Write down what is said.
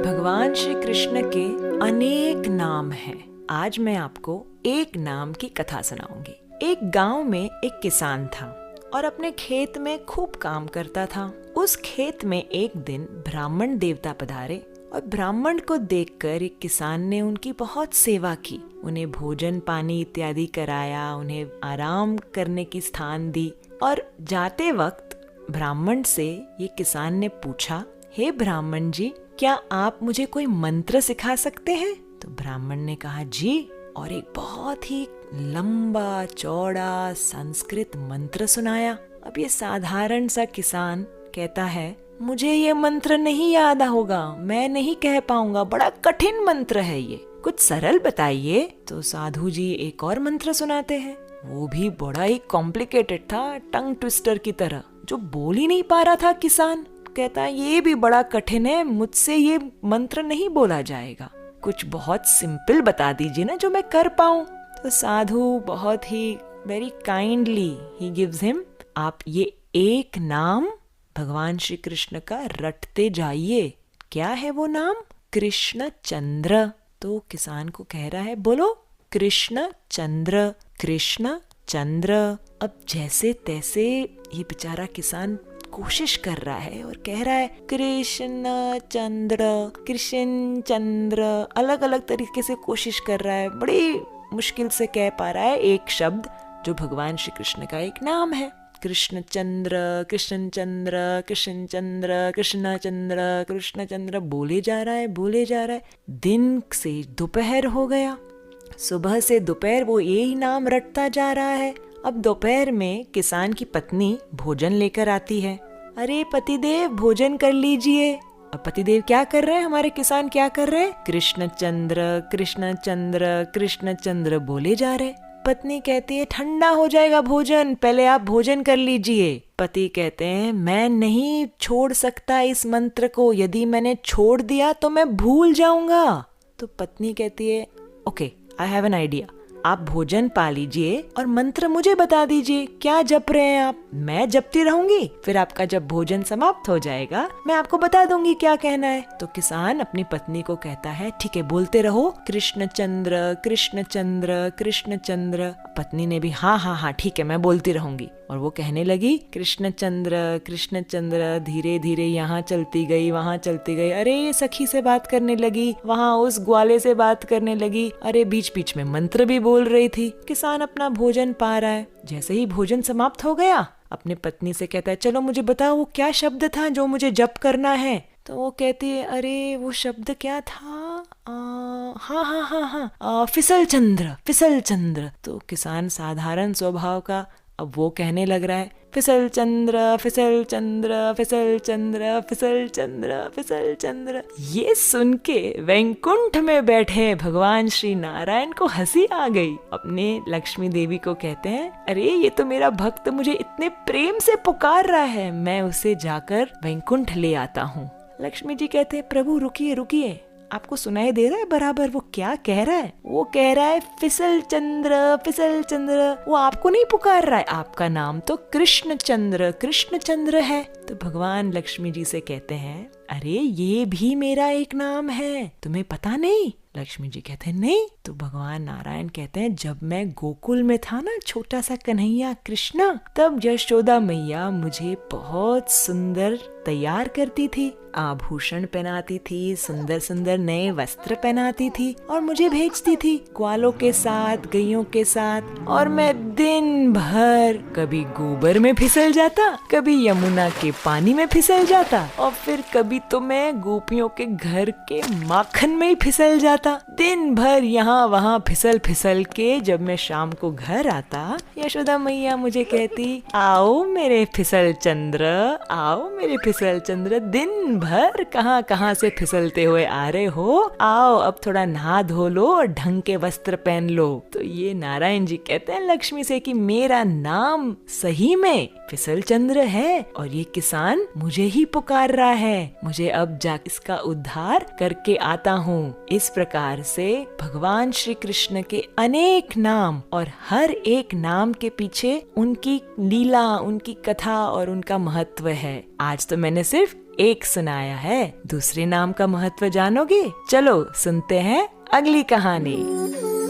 भगवान श्री कृष्ण के अनेक नाम हैं। आज मैं आपको एक नाम की कथा सुनाऊंगी। एक गांव में एक किसान था और अपने खेत में खूब काम करता था। उस खेत में एक दिन ब्राह्मण देवता पधारे और ब्राह्मण को देखकर एक किसान ने उनकी बहुत सेवा की। उन्हें भोजन पानी इत्यादि कराया, उन्हें आराम करने की स्थान दी और जाते वक्त ब्राह्मण से ये किसान ने पूछा, हे ब्राह्मण जी, क्या आप मुझे कोई मंत्र सिखा सकते हैं? तो ब्राह्मण ने कहा जी, और एक बहुत ही लंबा चौड़ा संस्कृत मंत्र सुनाया। अब ये साधारण सा किसान कहता है, मुझे ये मंत्र नहीं याद होगा, मैं नहीं कह पाऊंगा, बड़ा कठिन मंत्र है ये, कुछ सरल बताइए। तो साधु जी एक और मंत्र सुनाते हैं, वो भी बड़ा ही कॉम्प्लिकेटेड था, टंग ट्विस्टर की तरह, जो बोल ही नहीं पा रहा था किसान। कहता है ये भी बड़ा कठिन है, मुझसे ये मंत्र नहीं बोला जाएगा, कुछ बहुत सिंपल बता दीजिए ना जो मैं कर पाऊं। तो साधु बहुत ही very kindly he gives him, आप ये एक नाम भगवान श्री कृष्ण का रटते जाइए। क्या है वो नाम? कृष्ण चंद्र। तो किसान को कह रहा है, बोलो कृष्ण चंद्र, कृष्ण चंद्र। अब जैसे तैसे ये बेचारा किसान कोशिश कर रहा है और कह रहा है कृष्ण चंद्र, कृष्ण चंद्र, अलग अलग तरीके से कोशिश कर रहा है, बड़ी मुश्किल से कह पा रहा है एक शब्द जो भगवान श्री कृष्ण का एक नाम है। कृष्ण चंद्र, कृष्ण चंद्र, कृष्ण चंद्र, कृष्ण चंद्र, कृष्ण चंद्र बोले जा रहा है, बोले जा रहा है। दिन से दोपहर हो गया, सुबह से दोपहर वो यही नाम रटता जा रहा है। अब दोपहर में किसान की पत्नी भोजन लेकर आती है। अरे पतिदेव भोजन कर लीजिए। अब पतिदेव क्या कर रहे हैं, हमारे किसान क्या कर रहे हैं? कृष्ण चंद्र, कृष्ण चंद्र, कृष्ण चंद्र बोले जा रहे। पत्नी कहती है ठंडा हो जाएगा भोजन, पहले आप भोजन कर लीजिए। पति कहते हैं मैं नहीं छोड़ सकता इस मंत्र को, यदि मैंने छोड़ दिया तो मैं भूल जाऊंगा। तो पत्नी कहती है okay, I have an idea, आप भोजन पा लीजिए और मंत्र मुझे बता दीजिए, क्या जप रहे हैं आप? मैं जपती रहूंगी, फिर आपका जब भोजन समाप्त हो जाएगा मैं आपको बता दूंगी क्या कहना है। तो किसान अपनी पत्नी को कहता है ठीक है बोलते रहो, कृष्ण चंद्र, कृष्ण चंद्र, कृष्ण चंद्र। पत्नी ने भी हाँ हाँ हाँ ठीक है मैं बोलती रहूंगी, और वो कहने लगी कृष्ण चंद्र, कृष्ण चंद्र। धीरे धीरे यहाँ चलती गई, वहाँ चलती गई, अरे ये सखी से बात करने लगी, वहाँ उस ग्वाले से बात करने लगी, अरे बीच बीच में मंत्र भी बोल रही थी। किसान अपना भोजन पा रहा है। जैसे ही भोजन समाप्त हो गया अपने पत्नी से कहता है चलो मुझे बताओ वो क्या शब्द था जो मुझे जप करना है। तो वो कहती है अरे वो शब्द क्या था, हाँ हाँ हाँ हाँ फिसल चंद्र, फिसल चंद्र। तो किसान साधारण स्वभाव का, अब वो कहने लग रहा है फिसल चंद्र, फिसल चंद्र, फिसल चंद्र, फिसल चंद्र, फिसल चंद्र। ये सुन के वैकुंठ में बैठे भगवान श्री नारायण को हंसी आ गई। अपने लक्ष्मी देवी को कहते हैं अरे ये तो मेरा भक्त मुझे इतने प्रेम से पुकार रहा है, मैं उसे जाकर वैकुंठ ले आता हूँ। लक्ष्मी जी कहते हैं प्रभु रुकिए रुकिए, आपको सुनाई दे रहा है बराबर वो क्या कह रहा है? वो कह रहा है फिसल चंद्र, फिसल चंद्र। वो आपको नहीं पुकार रहा है, आपका नाम तो कृष्ण चंद्र, कृष्ण चंद्र है। तो भगवान लक्ष्मी जी से कहते हैं अरे ये भी मेरा एक नाम है, तुम्हें पता नहीं? लक्ष्मी जी कहते हैं नहीं। तो भगवान नारायण कहते हैं जब मैं गोकुल में था ना, छोटा सा कन्हैया कृष्णा, तब यशोदा मैया मुझे बहुत सुंदर तैयार करती थी, आभूषण पहनाती थी, सुंदर सुंदर नए वस्त्र पहनाती थी और मुझे भेजती थी ग्वालों के साथ, गैयों के साथ। और मैं दिन भर कभी गोबर में फिसल जाता, कभी यमुना के पानी में फिसल जाता, और फिर कभी तो मैं गोपियों के घर के माखन में ही फिसल जाता। दिन भर यहाँ वहाँ फिसल फिसल के जब मैं शाम को घर आता, यशोदा मैया मुझे कहती आओ मेरे फिसल चंद्र, आओ मेरे फिसल चंद्र। दिन भर कहाँ कहाँ से फिसलते हुए आ रहे हो, आओ अब थोड़ा नहा धो लो और ढंग के वस्त्र पहन लो। तो ये नारायण जी कहते हैं लक्ष्मी से कि मेरा नाम सही में फिसल चंद्र है और ये किसान मुझे ही पुकार रहा है, मुझे अब जा इसका उद्धार करके आता हूँ। इस प्रकार से भगवान श्री कृष्ण के अनेक नाम और हर एक नाम के पीछे उनकी लीला, उनकी कथा और उनका महत्व है। आज तो मैंने सिर्फ एक सुनाया है, दूसरे नाम का महत्व जानोगे? चलो सुनते हैं अगली कहानी।